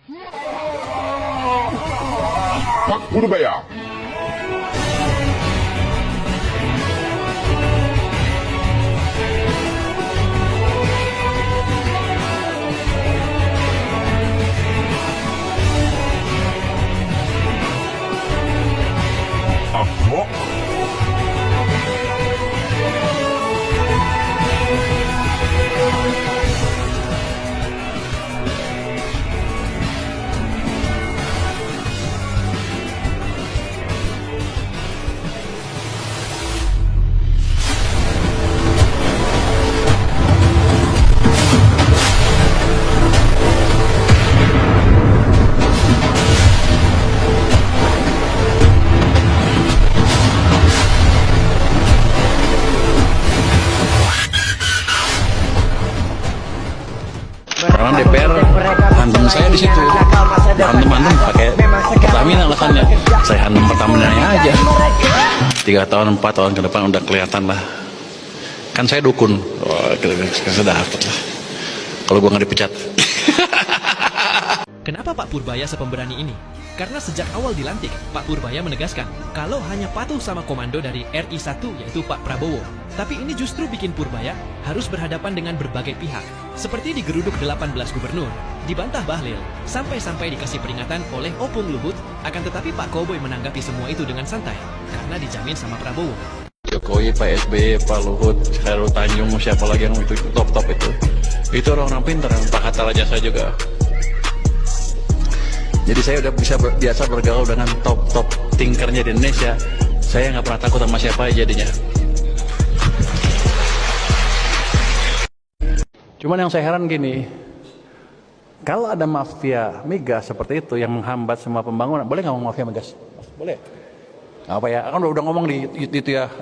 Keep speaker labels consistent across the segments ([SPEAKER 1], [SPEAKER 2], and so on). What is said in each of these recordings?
[SPEAKER 1] Pak Purbaya. Ahok.
[SPEAKER 2] Karena DPR hantam saya di situ, hantam pakai Pertamina alasannya. Saya hantam Pertaminanya aja. 3 tahun 4 tahun ke depan udah kelihatan lah. Kan saya dukun, sudah dapat lah. Kalau gua nggak dipecat.
[SPEAKER 3] Kenapa Pak Purbaya sepemberani ini? Karena sejak awal dilantik, Pak Purbaya menegaskan kalau hanya patuh sama komando dari RI1 yaitu Pak Prabowo. Tapi ini justru bikin Purbaya harus berhadapan dengan berbagai pihak. Seperti digeruduk 18 gubernur, dibantah Bahlil, sampai-sampai dikasih peringatan oleh Opung Luhut. Akan tetapi Pak Koboy menanggapi semua itu dengan santai, karena dijamin sama Prabowo.
[SPEAKER 2] Jokowi, Pak SBY, Pak Luhut, Khairul Tanjung, siapa lagi yang itu top-top itu. Itu orang-orang pintar, Pak Hatta Rajasa juga. Jadi saya udah biasa bergaul dengan top-top tinkernya di Indonesia. Saya nggak pernah takut sama siapa aja jadinya. Cuman yang saya heran gini, kalau ada mafia migas seperti itu yang menghambat semua pembangunan, boleh nggak ngomong mafia migas? Boleh. Apa ya? Kan udah ngomong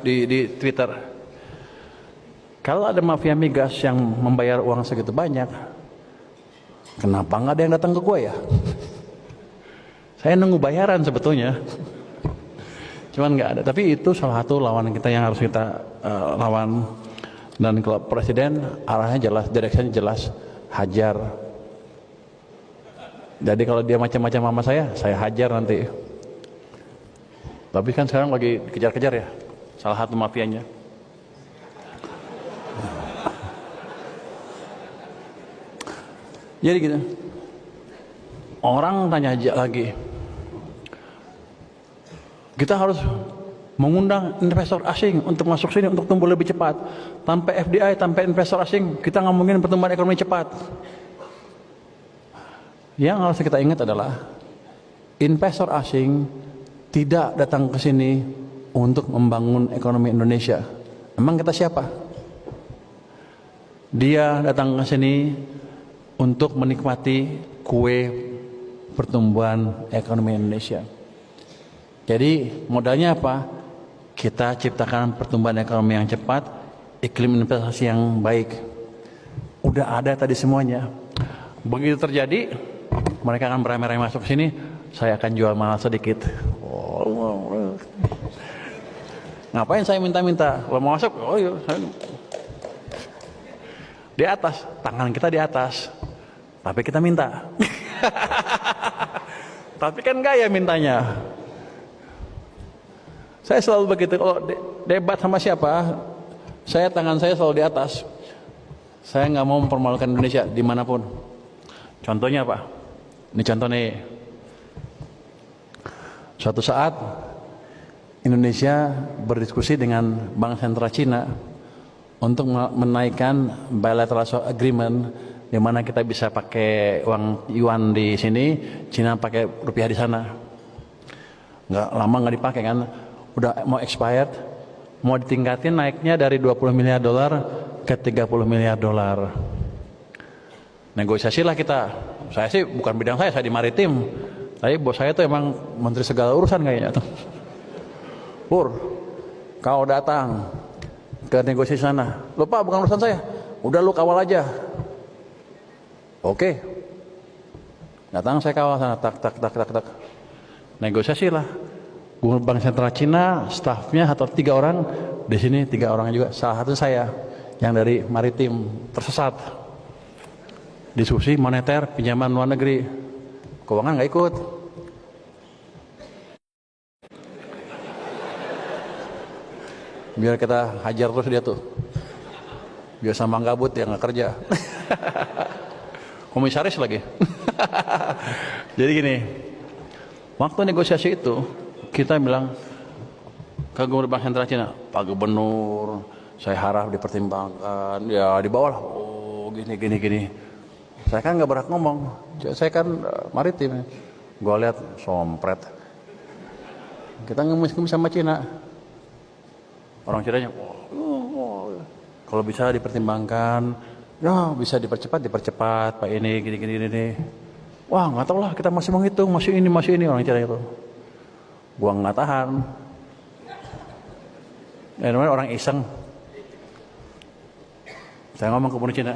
[SPEAKER 2] di Twitter. Kalau ada mafia migas yang membayar uang segitu banyak, kenapa nggak ada yang datang ke gue ya? Saya nunggu bayaran sebetulnya, cuman nggak ada. Tapi itu salah satu lawan kita yang harus kita lawan. Dan kalau presiden arahnya jelas, direksinya jelas, hajar. Jadi kalau dia macam-macam sama saya hajar nanti. Tapi kan sekarang lagi kejar-kejar ya, salah satu mafianya. Jadi gitu. Orang tanya aja lagi, kita harus mengundang investor asing untuk masuk sini untuk tumbuh lebih cepat. Tanpa FDI, tanpa investor asing, kita nggak mungkin pertumbuhan ekonomi cepat. Yang harus kita ingat adalah investor asing tidak datang ke sini untuk membangun ekonomi Indonesia. Emang kita siapa? Dia datang ke sini untuk menikmati kue pertumbuhan ekonomi Indonesia. Jadi modalnya apa? Kita ciptakan pertumbuhan ekonomi yang cepat, iklim investasi yang baik. Udah ada tadi semuanya. Begitu terjadi, mereka akan beramai-ramai masuk sini. Saya akan jual mahal sedikit. Ngapain saya minta-minta? Kalau mau masuk, oh iya, saya di atas, tangan kita di atas, tapi kita minta. Tapi kan gaya mintanya. Saya selalu begitu, kalau debat sama siapa, tangan saya selalu di atas. Saya nggak mau mempermalukan Indonesia dimanapun. Contohnya apa? Ini contoh nih. Suatu saat Indonesia berdiskusi dengan Bank Sentral Cina untuk menaikkan bilateral agreement, di mana kita bisa pakai uang yuan di sini, Cina pakai rupiah di sana. Nggak lama nggak dipakai kan, udah mau expired, mau ditingkatin naiknya dari 20 miliar dolar ke 30 miliar dolar. Negosiasilah kita. Saya sih bukan bidang saya di maritim, tapi bos saya tuh emang menteri segala urusan kayaknya tuh. Pur, kau datang ke negosiasi sana. Lupa bukan urusan saya. Udah lu kawal aja. Oke. Datang saya kawal sana, tak. Negosiasi lah. Gubernur Bank Sentral Cina, stafnya atau 3 orang, di sini 3 orang juga. Salah satu saya yang dari maritim tersesat. Diskusi moneter, pinjaman luar negeri. Keuangan nggak ikut. Biar kita hajar terus dia tuh. Biar sama gabut dia nggak kerja. Komisaris lagi. Jadi gini, waktu negosiasi itu kita bilang ke Gubernur Bank Sentral Cina, Pak Gubernur, saya harap dipertimbangkan, ya di bawah lah. Oh gini. Saya kan nggak berhak ngomong, saya kan maritim. Gue lihat sompret. Kita ngemis-ngemis sama Cina. Orang Cinanya, kalau bisa dipertimbangkan, ya bisa dipercepat Pak ini gini. Wah nggak tahu lah, kita masih menghitung, masih ini orang Cina itu. Gua nggak tahan. Namanya orang iseng. Saya ngomong ke Gubernur Cina,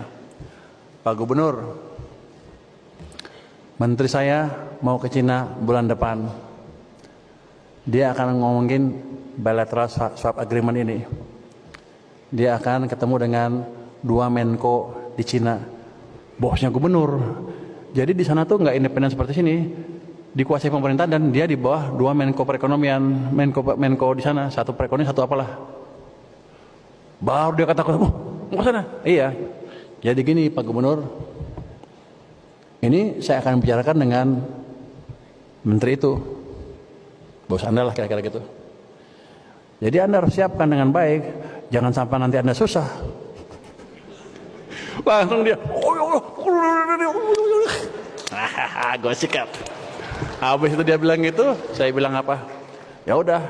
[SPEAKER 2] Pak Gubernur, menteri saya mau ke Cina bulan depan. Dia akan ngomongin bilateral swap agreement ini. Dia akan ketemu dengan 2 Menko di Cina, bosnya gubernur. Jadi di sana tuh nggak independen seperti sini, dikuasai pemerintah dan dia di bawah 2 Menko perekonomian, Menko di sana, satu perekonomian, satu apalah. Baru dia kata-kata, mau sana? Iya. Jadi gini Pak Gubernur, ini saya akan bicarakan dengan menteri itu, bos Anda lah kira-kira gitu. Jadi Anda harus siapkan dengan baik, jangan sampai nanti Anda susah. Langsung dia, gue sikat. Habis itu dia bilang gitu, saya bilang apa? Ya udah,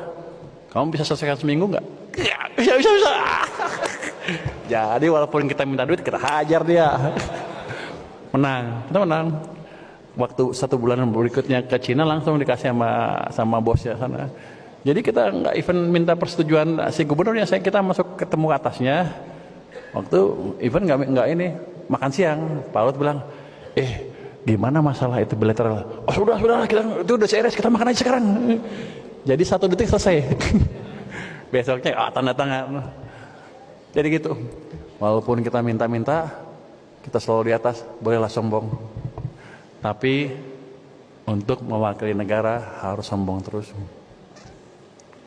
[SPEAKER 2] kamu bisa selesaikan seminggu nggak? Bisa. Jadi walaupun kita minta duit, kita hajar dia. Kita menang. Waktu 1 bulan berikutnya ke Cina langsung dikasih sama bosnya sana. Jadi kita nggak even minta persetujuan si gubernurnya, kita masuk ketemu atasnya. Waktu even nggak ini makan siang, Pak Luhut bilang, gimana masalah itu bilateral? Oh sudah kita itu udah CRS, kita makan aja sekarang. Jadi 1 detik selesai. Besoknya tanda tangan. Jadi gitu. Walaupun kita minta, kita selalu di atas, bolehlah sombong. Tapi untuk mewakili negara harus sombong terus.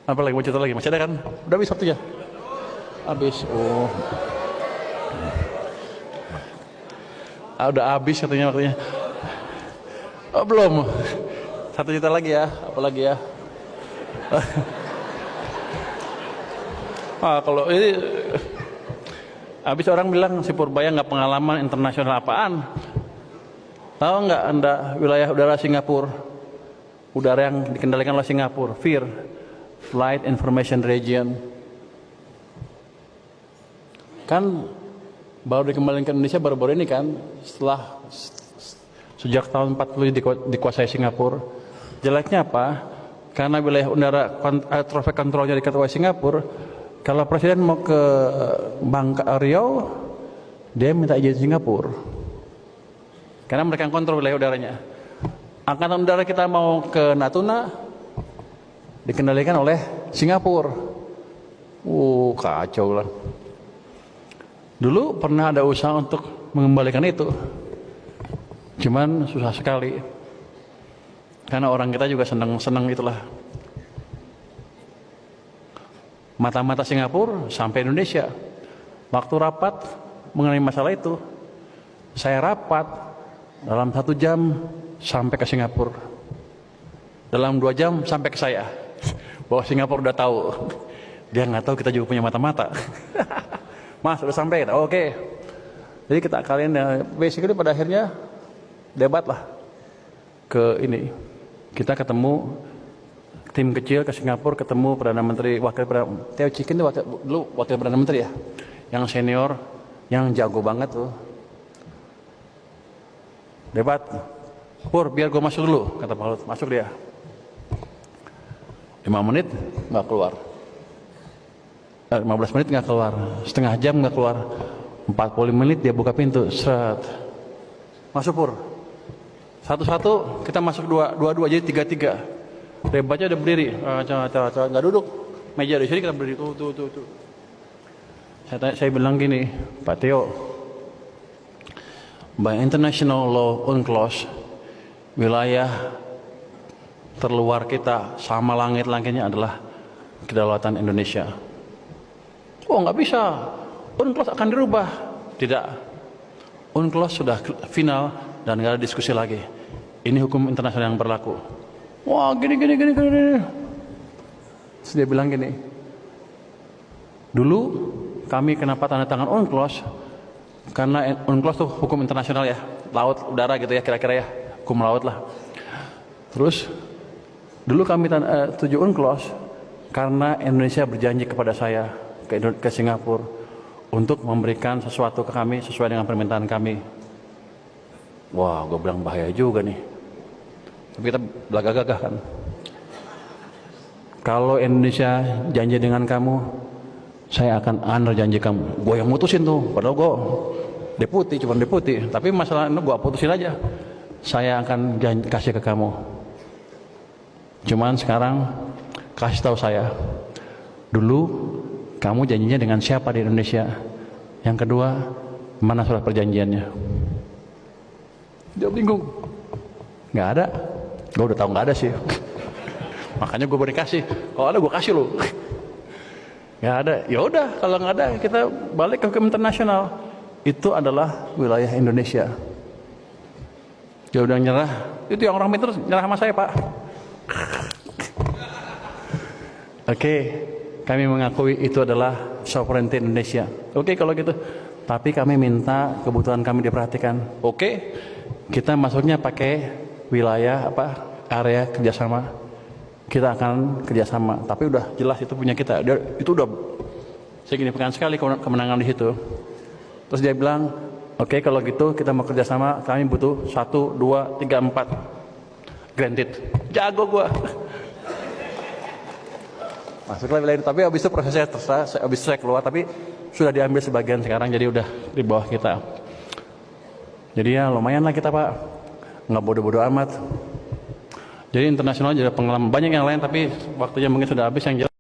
[SPEAKER 2] Apa lagi mau cerita lagi? Masih ada kan? Udah habis waktunya? Habis. Udah habis katanya waktunya. Belum. 1 juta lagi ya. Apa lagi ya? Kalau ini habis orang bilang si Purbaya nggak pengalaman internasional apaan? Tahu nggak Anda wilayah udara Singapura? Udara yang dikendalikan oleh Singapura, FIR, Flight Information Region. Kan baru dikembalikan ke Indonesia baru-baru ini kan, setelah sejak tahun 40 dikuasai Singapura. Jeleknya apa? Karena wilayah udara air traffic controlnya diketuai Singapura. Kalau presiden mau ke Riau, dia minta izin Singapura. Karena mereka yang kontrol wilayah udaranya. Angkatan udara kita mau ke Natuna, dikendalikan oleh Singapura. Kacau lah. Dulu pernah ada usaha untuk mengembalikan itu. Cuman susah sekali. Karena orang kita juga senang itulah. Mata-mata Singapura sampai Indonesia. Waktu rapat mengenai masalah itu, saya rapat dalam 1 jam sampai ke Singapura. Dalam 2 jam sampai ke saya. Bahwa Singapura udah tahu. Dia nggak tahu kita juga punya mata-mata. Mas udah sampai, oke. Jadi kita kalian basically pada akhirnya debat lah ke ini. Kita ketemu tim kecil ke Singapura, ketemu Perdana Menteri, Teo Chikin itu dulu wakil Perdana Menteri ya, yang senior, yang jago banget tuh. Debat, Pur biar gue masuk dulu, kata Pak Luhut. Masuk dia. 5 menit nggak keluar. 15 menit nggak keluar, setengah jam nggak keluar, 40 menit dia buka pintu, seret, masuk Pur. Satu-satu kita masuk dua, jadi 3-3. Debatnya udah berdiri, nggak duduk, meja di sini kita berdiri, tuh. Saya bilang gini, Pak Teo, by international law UNCLOS, wilayah terluar kita sama langit-langitnya adalah kedaulatan Indonesia. Oh nggak bisa, UNCLOS akan dirubah. Tidak, UNCLOS sudah final dan nggak ada diskusi lagi. Ini hukum internasional yang berlaku. Wah gini. Terus dia bilang gini, dulu kami kenapa tanda tangan UNCLOS? Karena UNCLOS tuh hukum internasional ya, laut, udara gitu ya kira-kira ya, hukum laut lah. Terus dulu kami setuju UNCLOS karena Indonesia berjanji kepada saya ke Singapura untuk memberikan sesuatu ke kami sesuai dengan permintaan kami. Wah, gue bilang bahaya juga nih. Tapi kita belagak-gagah kan. Kalau Indonesia janji dengan kamu, saya akan honor janji kamu. Gue yang mutusin tuh, padahal gue cuma deputi. Tapi masalah itu gue putusin aja. Saya akan kasih ke kamu. Cuman sekarang kasih tahu saya, dulu kamu janjinya dengan siapa di Indonesia? Yang kedua, mana surat perjanjiannya? Dia bingung. Nggak ada. Gue udah tahu nggak ada sih. Makanya gue beri kasih. Kalau ada gue kasih lo. Nggak ada. Ya udah, kalau nggak ada kita balik ke hukum internasional. Itu adalah wilayah Indonesia. Dia udah nyerah. Itu yang orang pintar nyerah sama saya, Pak. Oke, kami mengakui itu adalah sovereignty Indonesia. Oke, kalau gitu. Tapi kami minta kebutuhan kami diperhatikan. Oke, kita masuknya pakai wilayah area kerjasama. Kita akan kerjasama. Tapi udah jelas itu punya kita. Itu udah signifikan sekali kemenangan di situ. Terus dia bilang, oke, kalau gitu kita mau kerjasama. Kami butuh 1, 2, 3, 4. Granted. Jago gua. Masuklah wilayah itu. Tapi habis itu prosesnya terserah. Habis itu saya keluar. Tapi sudah diambil sebagian sekarang. Jadi udah di bawah kita. Jadi ya lumayan lah kita, Pak. Nggak bodoh-bodoh amat. Jadi internasional juga pengalaman banyak yang lain. Tapi waktunya mungkin sudah habis. Yang jelas